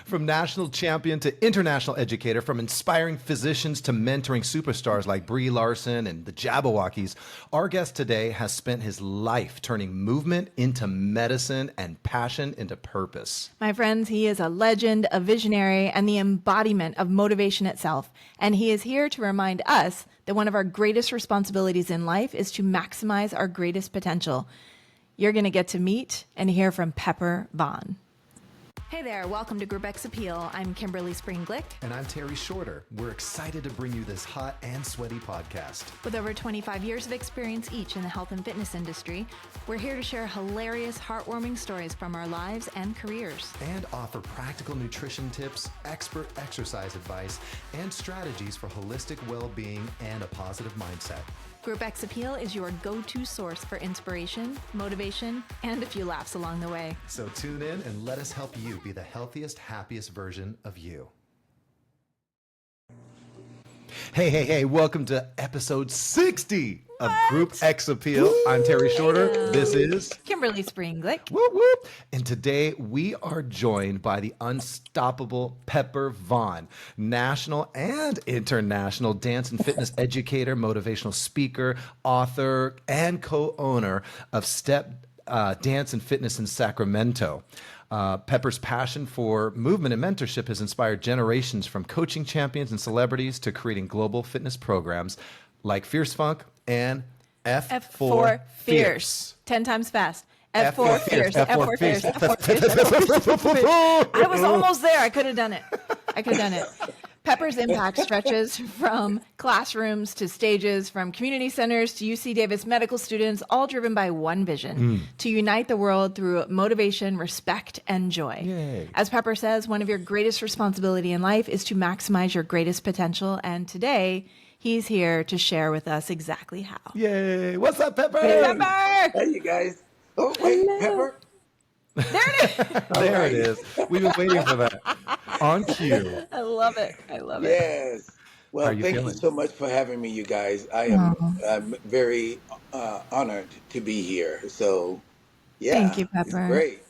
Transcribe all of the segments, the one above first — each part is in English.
From national champion to international educator, from inspiring physicians to mentoring superstars like Brie Larson and the Jabbawockeez, our guest today has spent his life turning movement into medicine and passion into purpose. My friends, he is a legend, a visionary, and the embodiment of motivation itself. And he is here to remind us that one of our greatest responsibilities in life is to maximize our greatest potential. You're going to get to meet and hear from Pepper Vaughn. Hey there, welcome to Group X Appeal. I'm Kimberly Spring-Glick. And I'm Terry Shorter. We're excited to bring you this hot and sweaty podcast. With over 25 years of experience each in the health and fitness industry, we're here to share hilarious, heartwarming stories from our lives and careers. And offer practical nutrition tips, expert exercise advice, and strategies for holistic well-being and a positive mindset. Group X Appeal is your go-to source for inspiration, motivation, and a few laughs along the way. So tune in and let us help you be the healthiest, happiest version of you. Hey, welcome to episode 60 of Group X Appeal. I'm Terry Shorter. This is Kimberly Spring-Glick. Whoop, whoop. And today we are joined by the unstoppable Pepper Vaughn, national and international dance and fitness educator, motivational speaker, author, and co-owner of Step Dance and Fitness in Sacramento. Pepper's passion for movement and mentorship has inspired generations, from coaching champions and celebrities to creating global fitness programs like Fierce Funk and F4 Fierce. 10 times fast. F4 Fierce. F4 Fierce. F4 Fierce. I was almost there. I could have done it. Pepper's impact stretches from classrooms to stages, from community centers to UC Davis medical students, all driven by one vision: to unite the world through motivation, respect, and joy. Yay. As Pepper says, one of your greatest responsibility in life is to maximize your greatest potential. And today, he's here to share with us exactly how. Yay. What's up, Pepper? Hey, Pepper! Hey, you guys. Oh, wait, Hello. Pepper. There it is. There it is. We've been waiting for that. On cue. I love it. Yes. Well, How are you thank feeling? you so much for having me, you guys. I am I'm very honored to be here. So, yeah. Thank you, it's Pepper. great.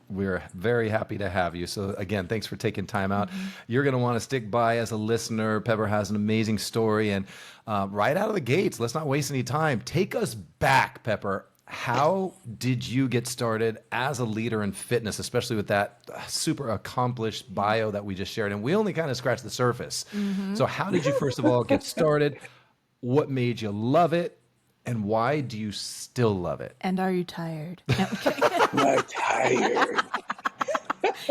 We're very happy to have you. So again, thanks for taking time out. You're going to want to stick by as a listener. Pepper has an amazing story. And right out of the gates, let's not waste any time. Take us back, Pepper. How did you get started as a leader in fitness, especially with that super accomplished bio that we just shared? And we only kind of scratched the surface. So how did you, first of all, get started? What made you love it? And why do you still love it? And are you tired? No, I'm kidding. I'm tired.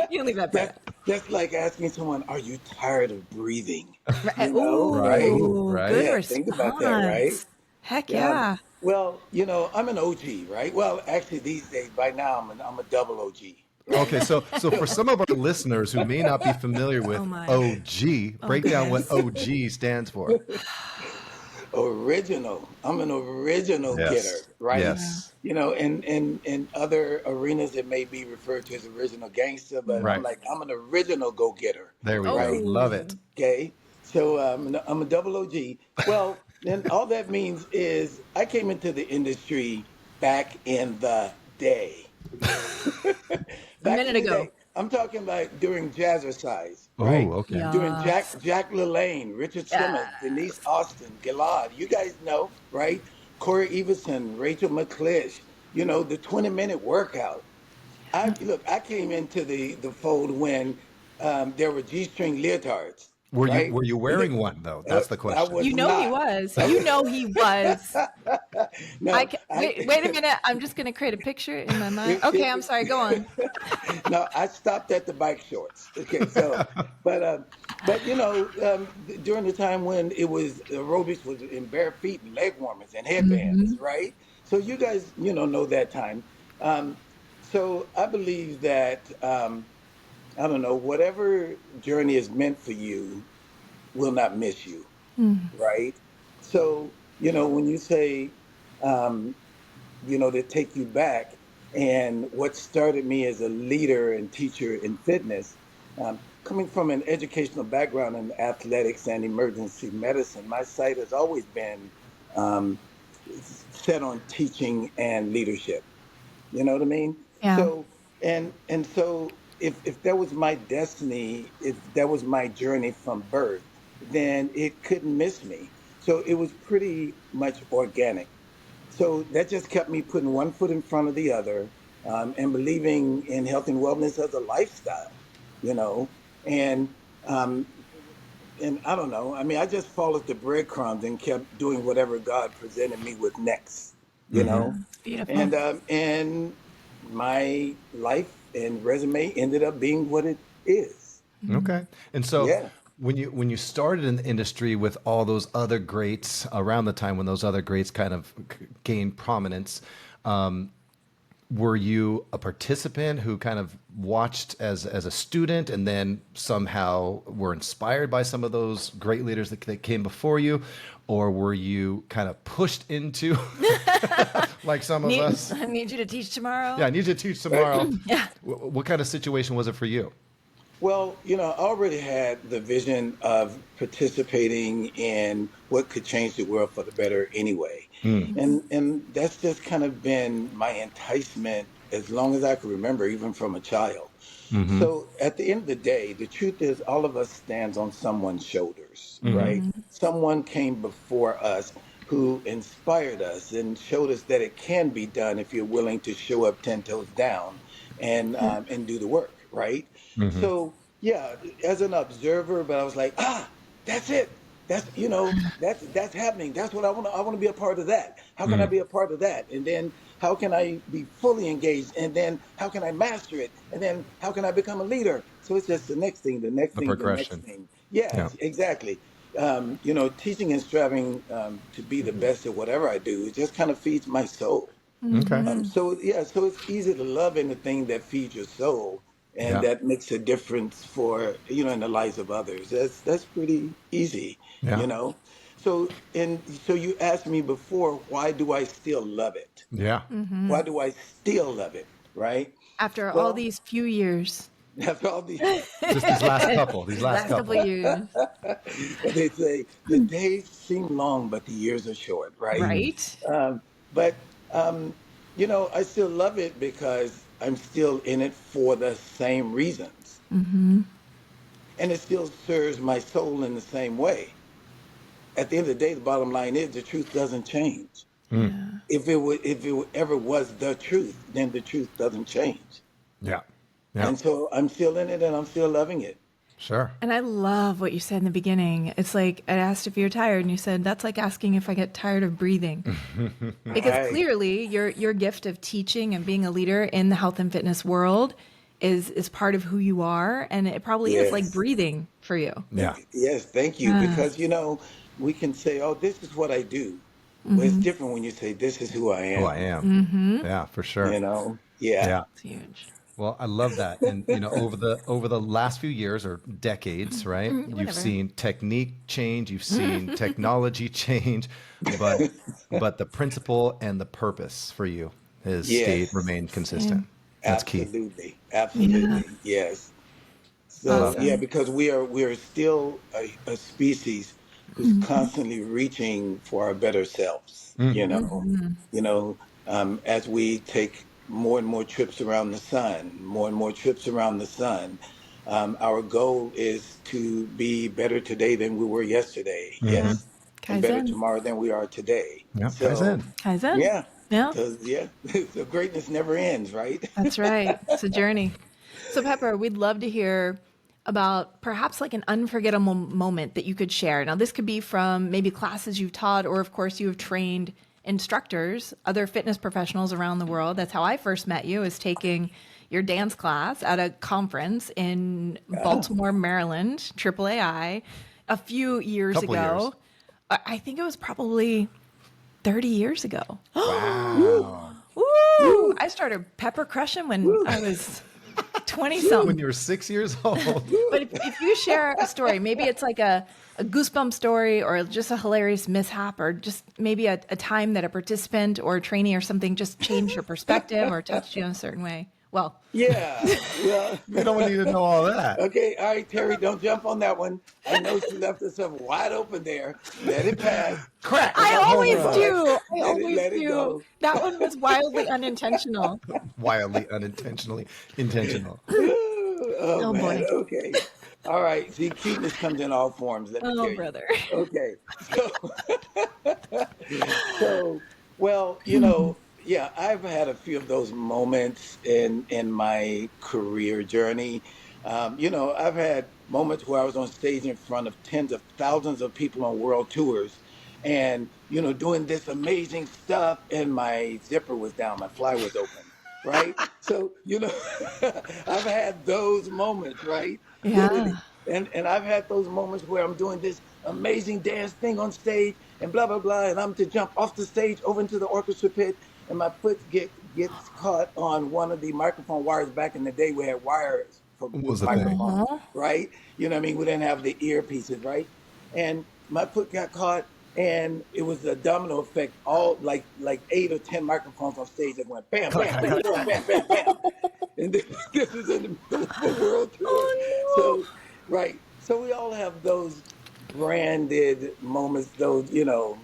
You can leave that part. That's like asking someone, are you tired of breathing? Right. You know, right? Right. Good Yeah, response. think about that, right? Heck yeah. Well, I'm an OG, right? Well, actually, these days, by now, I'm a double OG. Okay, so for some of our listeners who may not be familiar with Oh my. OG, break down what OG stands for. Original. I'm an original getter, right? Yes. In other arenas, it may be referred to as original gangster, but Right. I'm an original go-getter. There we Right. go. Love it. Okay, so I'm a double OG. Well, then all that means is I came into the industry back in the day. A Back minute in the ago. day. I'm talking about during Jazzercise, Oh, right? okay. Yeah. During Jack LaLanne, Richard Simmons, Denise Austin, Gilad. You guys know, right? Corey Everson, Rachel McClish. The 20-minute workout. I came into the fold when there were G-string leotards. Were right? you wearing one though? That's the I question. was He not. was. No, Wait a minute. I'm just going to create a picture in my mind. Okay, I'm sorry. Go on. No, I stopped at the bike shorts. Okay, so, but during the time when it was aerobics was in bare feet and leg warmers and headbands, right? So you guys, know that time. So I believe that I don't know, whatever journey is meant for you will not miss you, right? So when you say, to take you back, and what started me as a leader and teacher in fitness, coming from an educational background in athletics and emergency medicine, my sight has always been set on teaching and leadership. You know what I mean? Yeah. So if that was my destiny, if that was my journey from birth, then it couldn't miss me. So it was pretty much organic. So that just kept me putting one foot in front of the other, and believing in health and wellness as a lifestyle, you know. And um, and I don't know. I mean, I just followed the breadcrumbs and kept doing whatever God presented me with next, you Hmm. know. It's beautiful. And my life and resume ended up being what it is. Okay. And so Yeah. when you started in the industry with all those other greats around the time when those other greats kind of gained prominence, were you a participant who kind of watched as a student and then somehow were inspired by some of those great leaders that came before you? Or were you kind of pushed into like some of us? I need you to teach tomorrow. Yeah, I need you to teach tomorrow. Yeah. What kind of situation was it for you? Well, I already had the vision of participating in what could change the world for the better anyway. And that's just kind of been my enticement as long as I can remember, even from a child. Mm-hmm. So at the end of the day, the truth is all of us stands on someone's shoulders, Mm-hmm. right? Someone came before us who inspired us and showed us that it can be done if you're willing to show up 10 toes down and do the work, right? Mm-hmm. So yeah, as an observer, but I was like, that's it. That's happening. That's what I want. I want to be a part of that. How can I Mm. be a part of that? And then how can I be fully engaged? And then how can I master it? And then how can I become a leader? So it's just the next thing, the next A thing, the next progression. thing. Yeah. Yes, exactly. Teaching and striving to be the best at whatever I do, it just kind of feeds my soul. Okay. So it's easy to love anything that feeds your soul and Yeah. that makes a difference for in the lives of others. That's pretty easy, Yeah. you know. So you asked me before, why do I still love it? Yeah. Why do I still love it? Right? After all Well, these few years, after all the Just these last couple. These last last couple couple. of years, they say the days seem long, but the years are short, right? Mm. right? But I still love it because I'm still in it for the same reasons, and it still serves my soul in the same way. At the end of the day, the bottom line is the truth doesn't change. Mm. Yeah. If it ever was the truth, then the truth doesn't change. Yeah. Yeah. And so I'm still in it, and I'm still loving it. Sure. And I love what you said in the beginning. It's like I asked if you're tired, and you said that's like asking if I get tired of breathing. Because Right. clearly, your gift of teaching and being a leader in the health and fitness world is part of who you are, and it probably is like Yes. breathing for you. Yeah. Yes, thank you. Yeah. Because we can say, "Oh, this is what I do." Well, it's different when you say, "This is who I Oh, I am." am. Yeah, for sure. Yeah. Yeah. It's huge. Well, I love that. And over the last few years or decades, right? You've Whatever. seen technique change, you've seen technology change, but the principle and the purpose for you has Yes. remained consistent. That's key. Absolutely. Yeah. Absolutely. Yes. I So love it. yeah, Awesome. because we are still a species who's constantly reaching for our better selves. Mm. As we take more and more trips around the sun, more and more trips around the sun. Our goal is to be better today than we were yesterday. Mm-hmm. Yes, and better Kaizen. tomorrow than we are today. Yeah. So Kaizen. Kaizen. yeah, Yeah, because so greatness never ends, right? that's right. It's a journey. So, Pepper, we'd love to hear about perhaps like an unforgettable moment that you could share. Now, this could be from maybe classes you've taught, or of course, you have trained instructors, other fitness professionals around the world. That's how I first met you, is taking your dance class at a conference in Baltimore, Maryland, AAAI, a few years Couple years. ago. I think it was probably 30 years ago. Wow. Woo! I started pepper crushing when I was 20 When something. you were 6 years old. But if you share a story, maybe it's like a goosebump story or just a hilarious mishap or just maybe a time that a participant or a trainee or something just changed your perspective or touched you in a certain way. Well, Yeah. Well, You don't need to know all that. okay. All right, Terry, don't jump on that one. I know she left herself wide open there. Let it pass. Crack. I always Right. do. I Let it always let it do. go. That one was wildly unintentional. Wildly unintentionally intentional. Oh Oh man. boy. Okay. All right. See, cuteness comes in all forms. Let me Oh tell you. brother. Okay. So, so well, yeah, I've had a few of those moments in my career journey. I've had moments where I was on stage in front of tens of thousands of people on world tours, and doing this amazing stuff, and my zipper was down, my fly was open, right? So, I've had those moments, right? Yeah. Literally. And I've had those moments where I'm doing this amazing dance thing on stage and blah blah blah, and I'm to jump off the stage over into the orchestra pit, and my foot gets caught on one of the microphone wires. Back in the day, we had wires for What with was the thing? microphones, Uh-huh. right? You know what I mean? We didn't have the earpieces, right? And my foot got caught, and it was a domino effect. All like 8 or 10 microphones on stage that went bam, Clack, bam, clack, bam, clack, bam, clack. bam, bam, bam. And this is in the middle of a world tour. Oh So, right. So we all have those branded moments, those, uh, The no.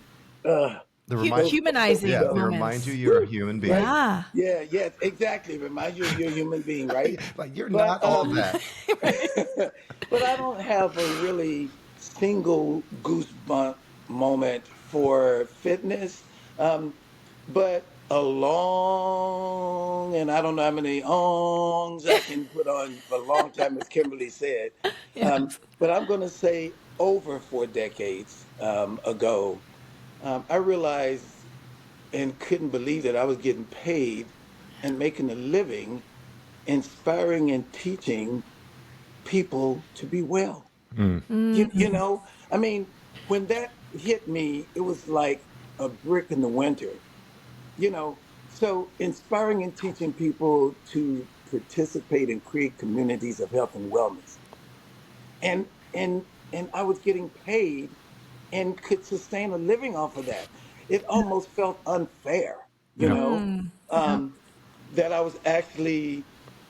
remind, those moments Humanizing yeah, they of, remind you moments. you're a woo, human being. right? Yeah. Yeah, yes, exactly. Remind you you're a human being, right? Like you're But not all that. but I don't have a really single goosebump moment for fitness. But a long, and I don't know how many ongs I can put on for a long time, as Kimberly said. Yes. But I'm going to say over 4 decades ago, I realized and couldn't believe that I was getting paid and making a living inspiring and teaching people to be well. I mean, when that hit me, it was like a brick in the winter, you know. So inspiring and teaching people to participate and create communities of health and wellness. And and I was getting paid and could sustain a living off of that. It almost felt unfair, you Yeah. know, Mm. Yep. um, that I was actually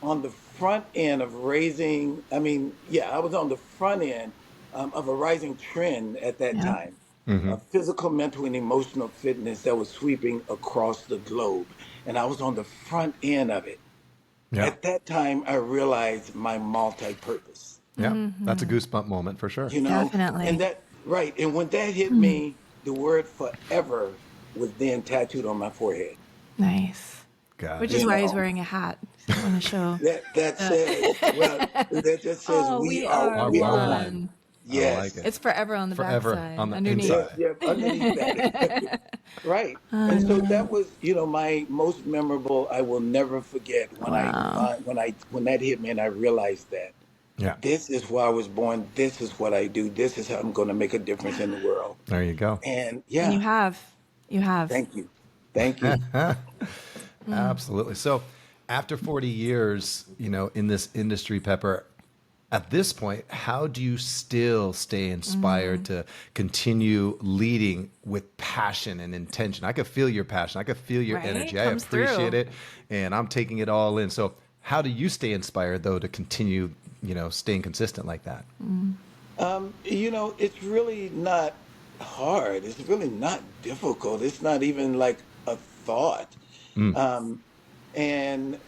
on the front end of raising. I mean, yeah, I was on the front end of a rising trend at that Yep. time Hmm. of physical, mental, and emotional fitness that was sweeping across the globe. And I was on the front end of it. Yeah. At that time, I realized my multi purpose, Yeah. That's a Hmm. goosebump moment for sure. and Definitely. that, right. And when that hit Hmm. me, the word forever was then tattooed on my forehead. Nice. Got Which it. is You why he's know, wearing a hat. I want to show. that Uh, says, well, that just says oh, we we are are Are we are one. one. one. I like it. Yes. It's forever on the Forever backside, on the underneath. Yes, inside. yeah, underneath that. Right. I And so love. that was, my most memorable. I will never forget Wow. when that hit me and I realized that Yeah. this is why I was born. This is what I do. This is how I'm going to make a difference in the world. There you go. And And you yeah, have. You have. thank you. Thank you. Absolutely. So after 40 years, in this industry, Pepper, at this point, how do you still stay inspired to continue leading with passion and intention? I could feel your passion. I could feel your Right? energy. I Comes appreciate through. it, and I'm taking it all in. So how do you stay inspired, though, to continue, staying consistent like that? It's really not hard. It's really not difficult. It's not even like a thought. Mm. Um, and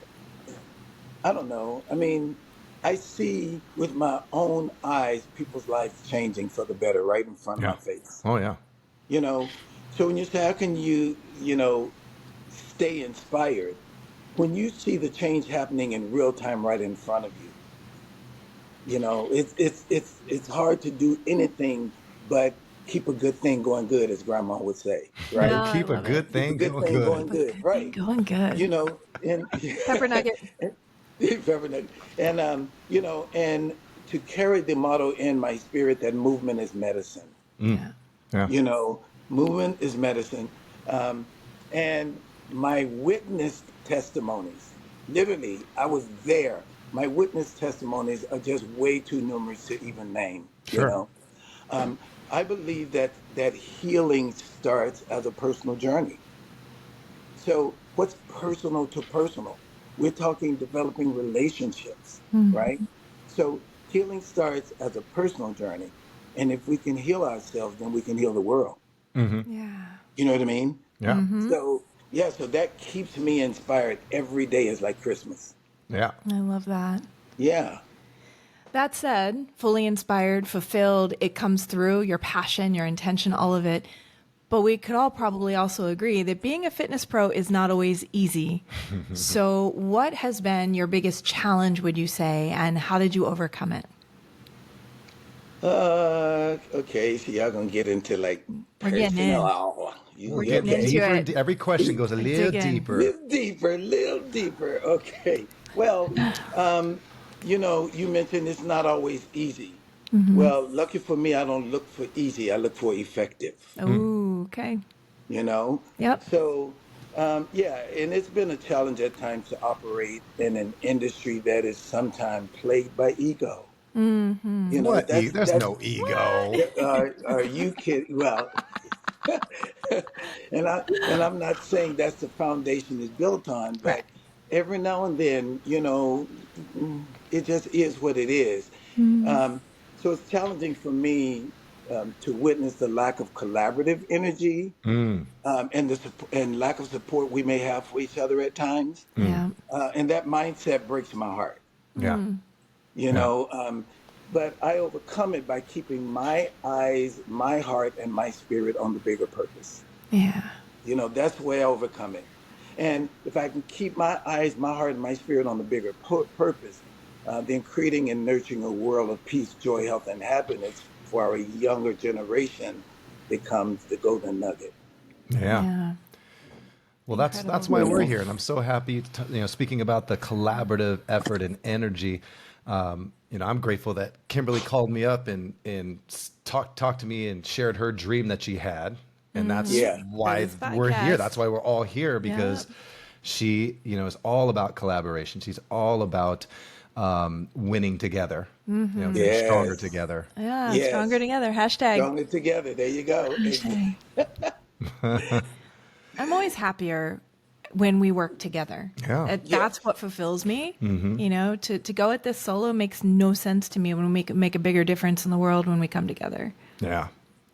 I don't know. I mean, I see with my own eyes people's lives changing for the better right in front of Yeah. my face. Oh, yeah. You know, so when you say, how can you stay inspired? When you see the change happening in real time right in front of you, it's hard to do anything but keep a good thing going good, as grandma would say, No, right? I Keep a love it. good Keep a thing good going thing good. going Keep a good, good thing right? going good. And Pepper nugget. Pepper nugget. And to carry the motto in my spirit that movement is medicine. Mm. Yeah. Yeah. Movement is medicine. Um, and my witness testimonies, literally, I was there. My witness testimonies are just way too numerous to even name, Sure. Um, I believe that healing starts as a personal journey. So, what's personal to personal? We're talking developing relationships, Mm. right? So, healing starts as a personal journey. And if we can heal ourselves, then we can heal the world. Hmm. Yeah. You know what I mean? Yeah. Mm-hmm. So, yeah, so that keeps me inspired every day is like Christmas. Yeah. I love that. Yeah. That said, fully inspired, fulfilled, it comes through your passion, your intention, all of it. But we could all probably also agree that being a fitness pro is not always easy. So, what has been your biggest challenge, would you say, and how did you overcome it? Okay, so y'all gonna get into like We're getting in. personal. We're You getting Getting okay? into deeper it. and every question goes a little Dig in. deeper. Little deeper. Okay. Well, you mentioned it's not always easy. Well, lucky for me, I don't look for easy. I look for effective. Oh, okay. You know, Yep. so yeah, and it's been a challenge at times to operate in an industry that is sometimes plagued by ego. You know, What? that's There's that's no ego. are you kidding? Well, and I'm not saying that's the foundation is built on, Right. but every now and then, it just is what it is. So it's challenging for me to witness the lack of collaborative energy Mm, and and lack of support we may have for each other at times, mm, Yeah. and that mindset breaks my heart. yeah. You Yeah. know, but I overcome it by keeping my eyes, my heart, and my spirit on the bigger purpose. Yeah. That's the way I overcome it. And if I can keep my eyes, my heart, and my spirit on the bigger purpose, then creating and nurturing a world of peace, joy, health, and happiness for our younger generation becomes the golden nugget. Yeah. Yeah. Well, that's Incredible. why You we're know? here, and I'm so happy. Speaking about the collaborative effort and energy, I'm grateful that Kimberly called me up and talked to me and shared her dream that she had, and that's Yeah. For why this we're here. podcast. That's why we're all here Yeah. because she, is all about collaboration. She's all about winning together, getting stronger Yes. together. Yeah. Stronger Yes. together. Hashtag. Stronger together. There you go. Hashtag. I'm always happier when we work together. Yeah. That's Yes. what fulfills me. To go at this solo makes no sense to me when we make a bigger difference in the world when we come together. Yeah.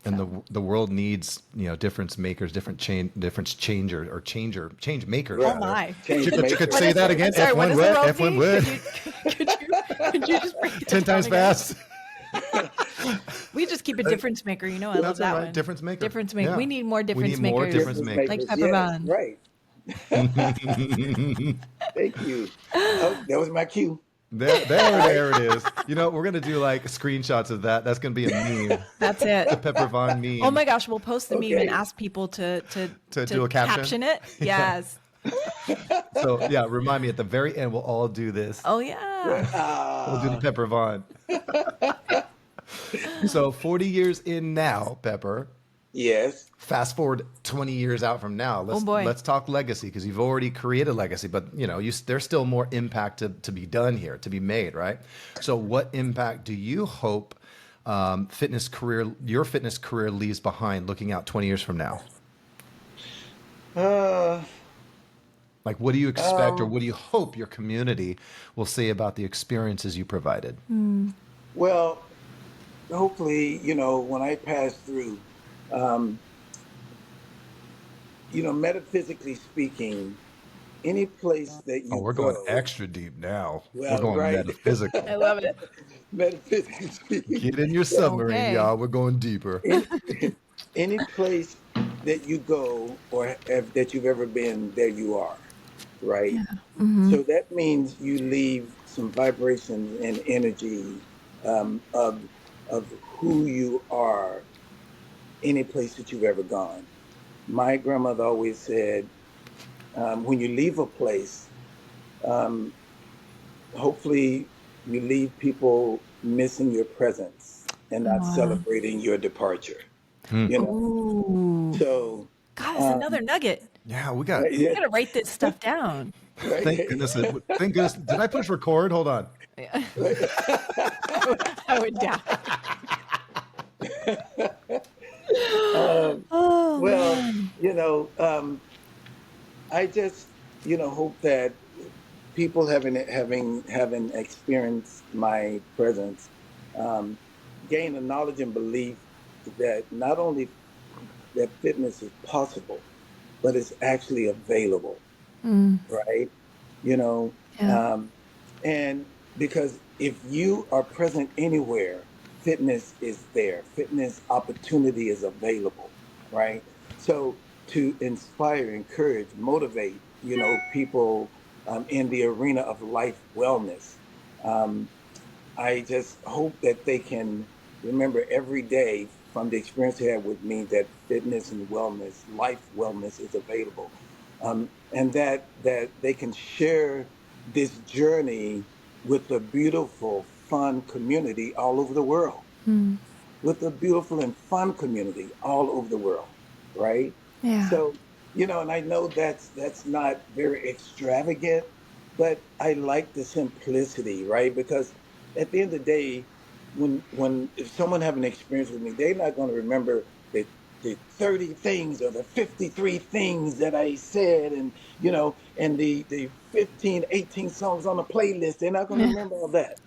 And the world needs, difference makers, difference changer or change makers Right. Oh rather. my. Change You could makers. say that again. I'm sorry, what F1 does the what? world F1 need? what? Could you just break that 10 times down again? fast. We just keep a difference maker. I love That's that all right. one. Difference maker. Difference maker. Yeah. We need more We difference need more makers. difference Difference makers. Like makers. Pepper Yes. Bond. Right. Thank you. Oh, that was my cue. There it is. We're gonna do like screenshots of that. That's gonna be a meme. That's The it. Pepper Vaughn meme. Oh my gosh, we'll post the meme and Okay. ask people to Do a caption? it. Yes. So yeah, remind me at the very end. We'll all do this. Oh yeah. We'll do the Ah, Pepper Vaughn. So 40 years in now, Pepper. yes. Fast forward 20 years out from now. Oh boy. Let's talk legacy because you've already created legacy, but there's still more impact to be done here, to be made, right? So what impact do you hope your fitness career leaves behind looking out 20 years from now? Uh, Like, what do you expect or um, what do you hope your community will say about the experiences you provided? well, hopefully, when I pass through, um, metaphysically speaking, any place that Oh, you we're going go, extra deep now. We're well, going right, metaphysical. I love it. metaphysically speaking, Get in your submarine, Okay. y'all. We're going deeper. any, any place that you go or that you've ever been, there you are, right? So that means you leave some vibrations and energy of who you are any place that you've ever gone. My grandmother always said, when you leave a place, um, hopefully you leave people missing your presence and not Wow. celebrating your departure. Hmm. You know, Ooh. so God, that's another um, nugget. Yeah, we got. We yeah, gotta write this stuff down. Thank right, goodness. Thank goodness. Did I push record? Hold on. Yeah. right. I would die. um, Oh well, man. I just hope that people having experienced my presence um, gain a knowledge and belief that not only that fitness is possible, but it's actually available, Mm, right? You know, yeah. um, and because if you are present anywhere, fitness is there. Fitness opportunity is available, right? So to inspire, encourage, motivate, people in the arena of life wellness. Um, I just hope that they can remember every day from the experience they had with me that fitness and wellness, life wellness is available, and that they can share this journey with a beautiful, fun community all over the world, Mm. with a beautiful and fun community all over the world, right? Yeah. So, and I know that's not very extravagant, but I like the simplicity, right? Because at the end of the day, when if someone have an experience with me, they're not going to remember the 30 things or the 53 things that I said, and and the 15, 18 songs on the playlist. They're not going to Yeah. remember all that.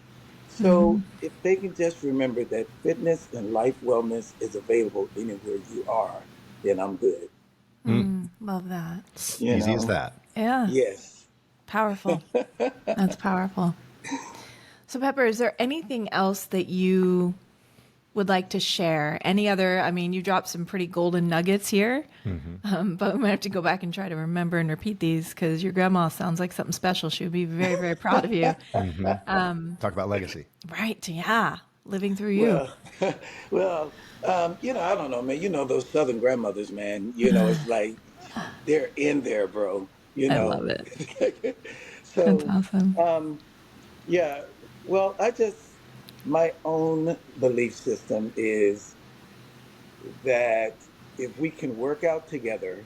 So Mhm. if they can just remember that fitness and life wellness is available anywhere you are, then I'm good. Love that. It's You easy as know? that. Yeah. Yes. Powerful. That's powerful. So, Pepper, is there anything else that you would like to share? Any other, I mean, you dropped some pretty golden nuggets here, but we might have to go back and try to remember and repeat these because your grandma sounds like something special. She would be very, very proud of you. Talk about legacy. Right. Yeah. Living through you. Well, well, I don't know, man. Those Southern grandmothers, man. It's like they're in there, bro. You I know. love it. That's So, awesome. um, yeah. Well, my own belief system is that if we can work out together,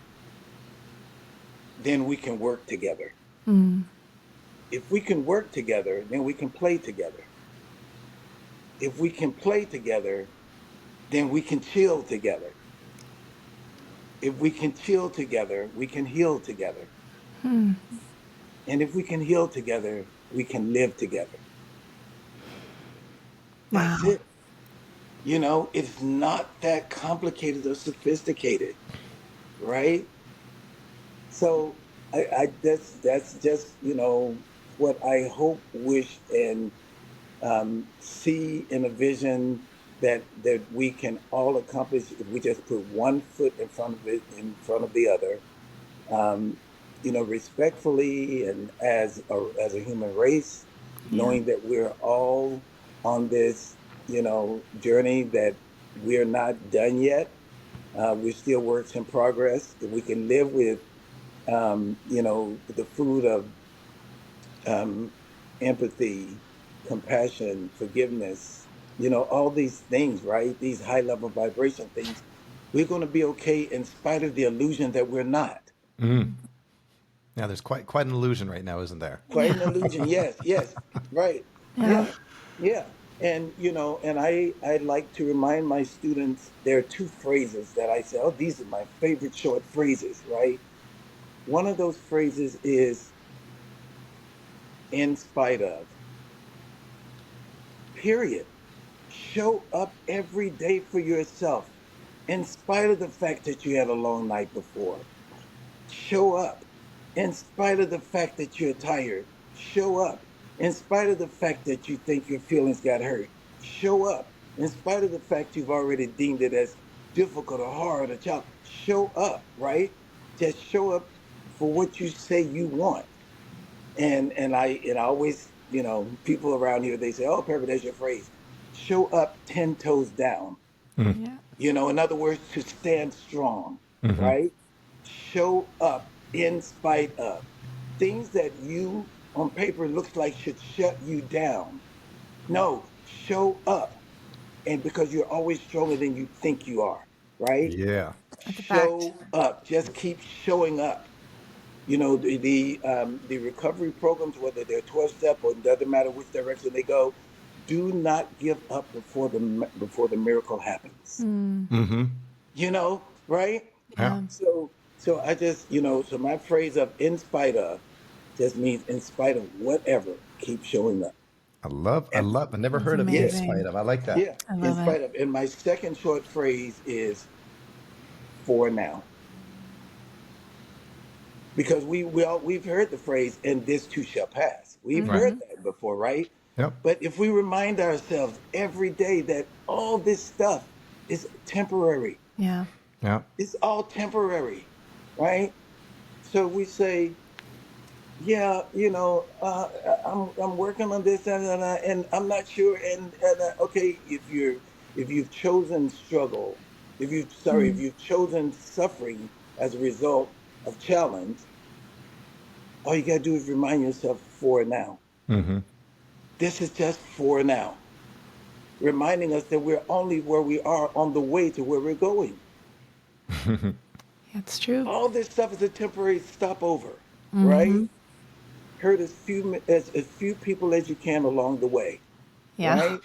then we can work together. Mm. If we can work together, then we can play together. If we can play together, then we can chill together. If we can chill together, we can heal together. And if we can heal together, we can live together. That's Wow. it. It's not that complicated or sophisticated, right? So that's just, what I hope, wish, and see in a vision that we can all accomplish if we just put one foot in front of it, in front of the other, um, respectfully, and as a human race, Yeah. knowing that we're all on this, journey, that we're not done yet. We're still works in progress. If we can live with, the food of um, empathy, compassion, forgiveness, all these things, right? These high level vibration things, we're going to be okay in spite of the illusion that we're not. Yeah, there's quite an illusion right now, isn't there? Quite Yeah. an illusion. Yes, yes, right. Yeah. Yeah, yeah. And, and I like to remind my students, there are two phrases that I say, oh, these are my favorite short phrases, right? One of those phrases is in spite of, period. Show up every day for yourself, in spite of the fact that you had a long night before. Show up in spite of the fact that you're tired. Show up in spite of the fact that you think your feelings got hurt. Show up in spite of the fact you've already deemed it as difficult or hard or challenge. Show up, right? Just show up for what you say you want. And I always, people around here, they say, oh, Pepper, there's your phrase. Show up 10 toes down. Yeah. In other words, to stand strong, right? Show up in spite of things that you on paper looks like should shut you down. No, show up. And because you're always stronger than you think you are, right? Yeah. That's a fact. Show up. Just keep showing up. The recovery programs, whether they're 12 step or it doesn't matter which direction they go, do not give up before the miracle happens. Mm. Right? Yeah. Yeah. So I just, so my phrase of in spite of just means in spite of whatever, keep showing up. I And love, I never That's heard of in yeah, spite amazing. of. I like that. yeah, I in love it. spite of. And my second short phrase is for now. Because we've heard the phrase, and this too shall pass. We've Right. heard that before, right? Yep. But if we remind ourselves every day that all this stuff is temporary, Yeah. Yep. it's all temporary, right? So we say, yeah, I'm working on this and I'm not sure. And okay, if you've chosen struggle, if Mm. you've chosen suffering as a result of challenge, all you gotta do is remind yourself for now. Mm-hmm. This is just for now, reminding us that we're only where we are on the way to where we're going. That's true. All this stuff is a temporary stopover, right? Mm-hmm. Hurt as few people as you can along the way, Yeah. right?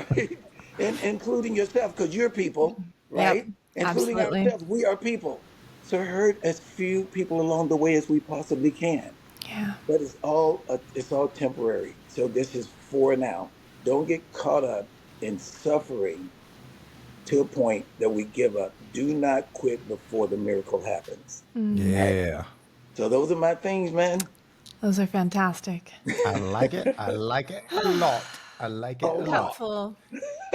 Right? And including yourself, because you're people, Yep. right? Including Absolutely. ourselves, we are people. So hurt as few people along the way as we possibly can. Yeah. But it's all temporary. So this is for now. Don't get caught up in suffering to a point that we give up. Do not quit before the miracle happens. Mm. All right. Yeah. So those are my things, man. Those are fantastic. I like it. I like it a lot. I like A it a lot. lot. Helpful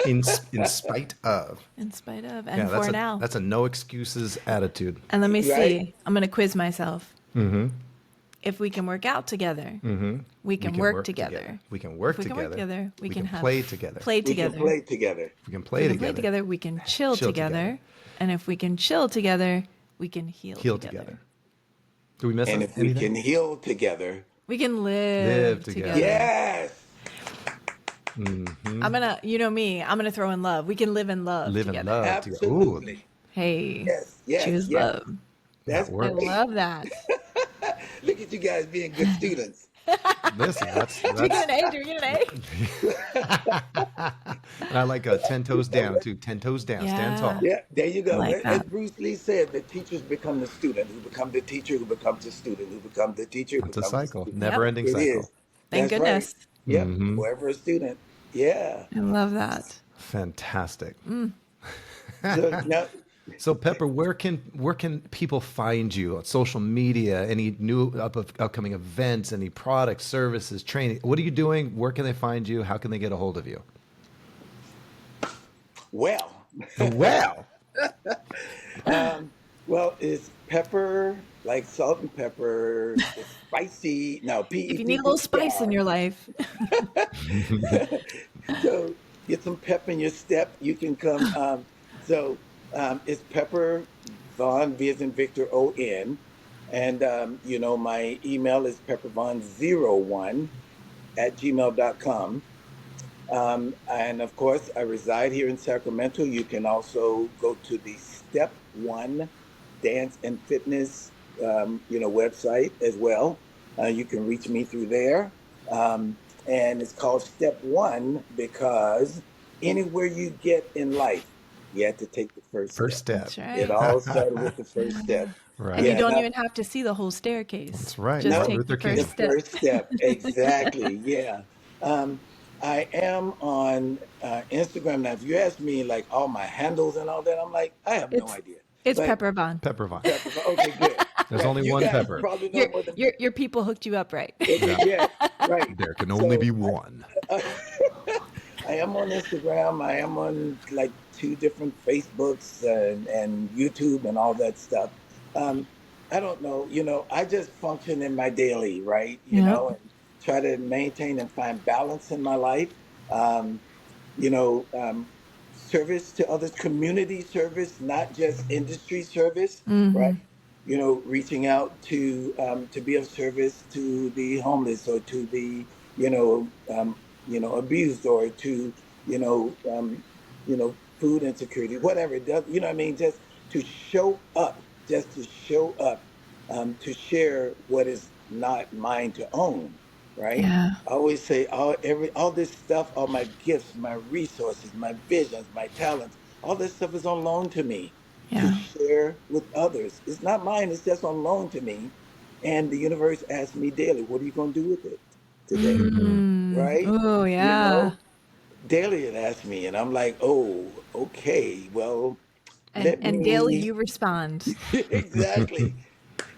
In spite of. in spite of Yeah, and for now. that's a no excuses attitude. And let me Right? see. I'm going to quiz myself. Mm-hmm. If we can work out together, Mm-hmm. we can work together. We can If work we can work together. together, we can have play together. play We can together. play together. We can If play we can together. play together, we can chill Chill together. together. And if we can chill together, we can heal Heal together. together. Do we miss And if we anything? can heal together, We can Live live together. together. yes. Mm-hmm. I'm gonna, you know me, I'm gonna throw in love. We can live in love Live in together. love together. Ooh, Absolutely. Hey, Yes, yes, choose yes. love. That's that I works. great. love that. Look at you guys being good students. Listen, that's Do we get an A? Do we get an and I like 10 toes down too. 10 toes down. Stand Yeah, tall. Yeah, there you I go. like As that. Bruce Lee said, the teachers become the student, who become the teacher, who becomes the student, who becomes the teacher, who It's a becomes the cycle. student. Never Yep. ending It cycle. is. Thank That's right. goodness. Yep. Mm-hmm. Forever a student. Yeah. I love that. Fantastic. So now, So Pepper, where can people find you on social media? Any new upcoming events? Any products, services, training? What are you doing? Where can they find you? How can they get a hold of you? well, Well, well, it's pepper, like salt and pepper. It's spicy. No, If you need a little spice in PEPPR. your life, So get some pep in your step. You can come. It's Pepper Vaughn, V as in Victor, O-N. And, my email is peppervaughn01 @gmail.com. And of course, I reside here in Sacramento. You can also go to the Step One Dance and Fitness, website as well. You can reach me through there. And it's called Step One because anywhere you get in life, you have to take the first first step. step. that's It right. all started with the first step. And you Right. Yeah, don't not even have to see the whole staircase. That's right. Just no, Martin take the Luther King. the first step. first step. Exactly. Yeah. Um, I am on Instagram now. If you ask me like all my handles and all that, I'm like, I have no It's idea. it's But Pepper Vaughn. Pepper Vaughn. Pepper, okay, good. There's Right. only You one guys Pepper. probably know more than me. Your people hooked you up, right? Yeah. Yeah, right. There can only So be one. I am on Instagram. I am on like 2 different Facebooks and YouTube and all that stuff. Um, I don't know, I just function in my daily, right? Yep. And try to maintain and find balance in my life. Um, you know, um, Service to others, community service, not just industry service, right? Mm-hmm. Reaching out to be of service to the homeless or to the you know abused or to you know food insecurity, whatever it does. What I mean? Just to show up, to share what is not mine to own, right? Yeah. I always say all this stuff, all my gifts, my resources, my visions, my talents, all this stuff is on loan to me to Yeah. share with others. It's not mine, it's just on loan to me. And the universe asks me daily, what are you going to do with it today? Hmm. Right? Oh You yeah. know, daily it asks me, and I'm like, oh, okay, well, And let and daily me. you respond. Exactly.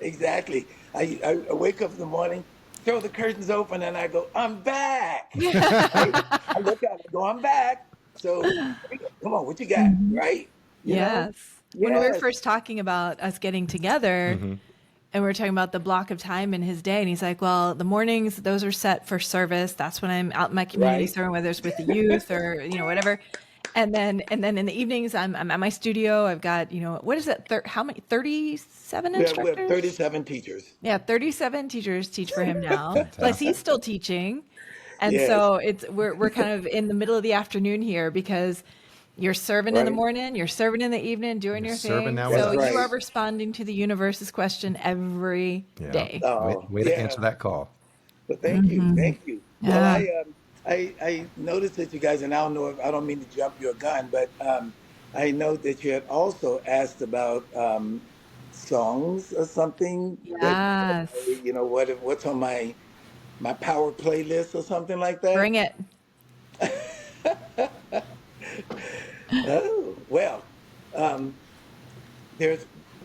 Exactly. I wake up in the morning, throw the curtains open and I go, I'm back. Right? I look out and go, I'm back. So come on, what you got? Mhm. Right? You know? Yes. When we were Yes. first talking about us getting together, Mm-hmm. and we were talking about the block of time in his day, and he's like, well, the mornings, those are set for service. That's when I'm out in my community Right. serving, whether it's with the youth or, whatever. And then in the evenings, I'm at my studio. I've got, what is it? How many? 37 We have instructors? 37 teachers. Yeah, 37 teachers teach for him now. Plus he's Fantastic. still teaching. And Yes. so we're kind of in the middle of the afternoon here because you're serving in the Right. morning, you're serving in the evening, doing You're your serving thing. now with So That's us. you are right. responding to the universe's question every Yeah. day. Oh, Way to yeah. answer that call. But thank you. Hmm. Thank you. Well, Yeah. I noticed that you guys, and I don't know if I don't mean to jump your gun, but I know that you had also asked about songs or something that Yes. what's on my power playlist or something like that. Bring it. Oh, well, um, there's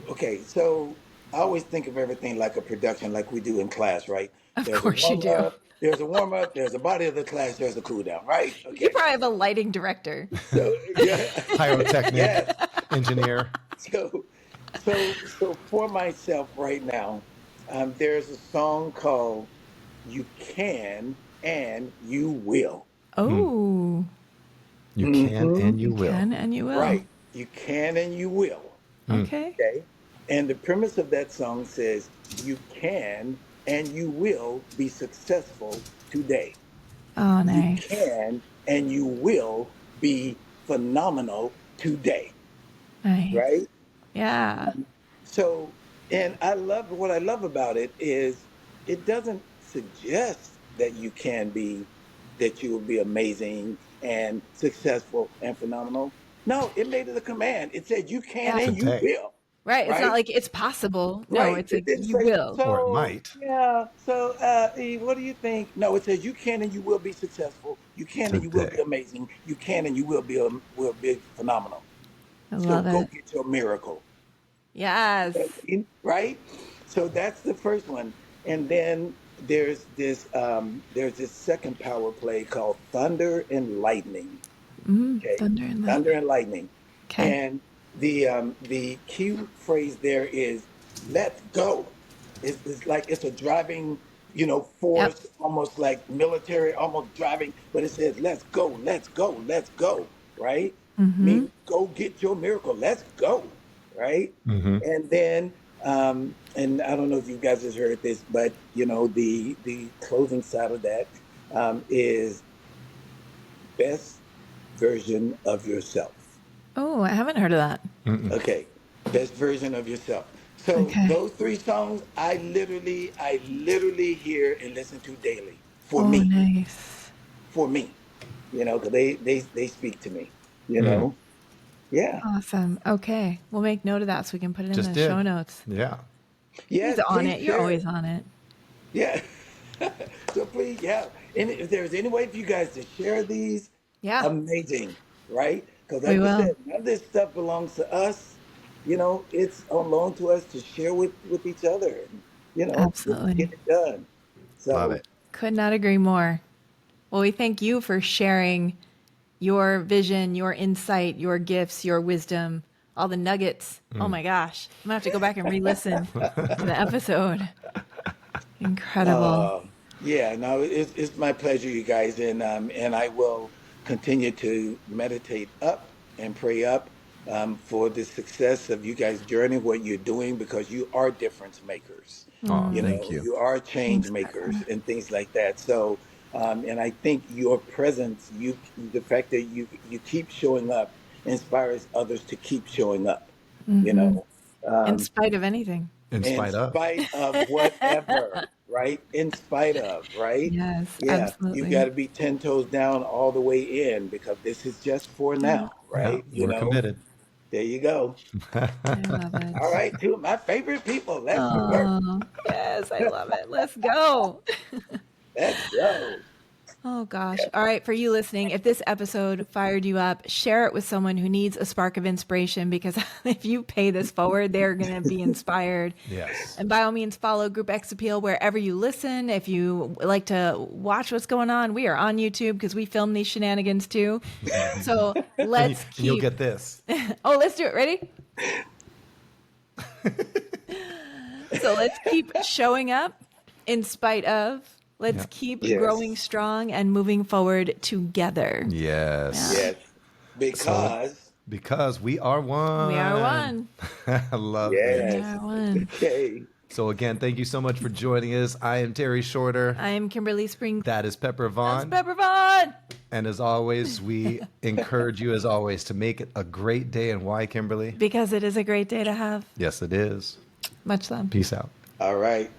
okay. So I always think of everything like a production, like we do in class, right? Of There's a course you warm do. up, there's a warm up, there's a body of the class, there's a cool down, right? You Okay. probably have a lighting director. So yeah, Pyrotechnic, yes. engineer. So so for myself right now, there's a song called "You Can and You Will." Hmm. Oh, You can Hmm. and you you will. can and you will. Right. You can and you will. Hmm. Okay. Okay. And the premise of that song says, "You can and you will be successful today. Oh, You nice. can and you will be phenomenal today." Nice. Right? Yeah. So, and what I love about it is it doesn't suggest that that you will be amazing and successful and phenomenal. No, it made it a command. It said you can Yeah. and you Today. will. Right. It's not Right? like it's possible. No, Right. it's It like didn't you say, will. Or it so might. yeah, so E, what do you think? No, it says you can and you will be successful. You can and you will be Today. amazing. You can and you will be phenomenal. I So love go it. get your miracle. Yes. Right? So that's the first one. And then there's this second power play called Thunder and Lightning. Okay. Thunder and Thunder lightning. and Lightning. Okay. And the key phrase there is let's go. It's like it's a driving, Yep. force, almost like military, almost driving, but it says let's go, let's go, let's go, right? Mm-hmm. Mean go get your miracle. Let's go, right? Hmm. And then and I don't know if you guys have heard this, but the closing side of that is best version of yourself. Oh, I haven't heard of that. Mm-mm. Okay, best version of yourself. So Okay. those three songs, I literally hear and listen to daily for Oh, me, nice. for me. Because they speak to me. You Mm. know, yeah, Awesome. Okay. We'll make note of that so we can put it in Just the show did. notes. Yeah. He's yes, on please it. You're share always it. on it. Yeah. So please, yeah. And if there's any way for you guys to share these, Yeah, amazing, right? Because we like we will. said, none of this stuff belongs to us. It's on loan to us to share with each other, and just get Absolutely. it done. Love So, it. Could not agree more. Well, we thank you for sharing your vision, your insight, your gifts, your wisdom, all the nuggets. Oh Mm. my gosh. I'm going to have to go back and re listen to the episode. Incredible. uh, yeah, no, it's my pleasure, you guys, and I will continue to meditate up and pray up for the success of you guys' journey, what you're doing, because you are difference makers. Oh, Mm, thank you. You are change thanks, makers partner. and things like that. So, and I think your presence, the fact that you keep showing up, inspires others to keep showing up. You Hmm. know, In um, spite of anything. In in spite of. spite of whatever, right? In spite of, right? Yes, Yeah, you got absolutely. to be 10 toes down all the way in because this is just for Yeah, now, Yeah, right? we're committed. There you go. I love it. All right, two of my favorite people. Let's work. Oh, yes, I love it. Let's go. Let's go. Oh gosh. All right. For you listening, if this episode fired you up, share it with someone who needs a spark of inspiration, because if you pay this forward, they're going to be inspired. Yes. And by all means, follow Group X Appeal wherever you listen. If you like to watch what's going on, we are on YouTube because we film these shenanigans too. So let's And you'll keep. get this. Oh, let's do it. Ready? So let's keep showing up in spite of. Let's keep Yes. growing strong and moving forward together. Yes. Yes. Because we are one. We are one. I love Yes. it. We are one. Okay. So again, thank you so much for joining us. I am Terry Shorter. I am Kimberly Spring. That is Pepper Vaughn. That's Pepper Vaughn. And as always, we encourage you, as always, to make it a great day. And why, Kimberly? Because it is a great day to have. Yes, it is. Much love. Peace out. All right.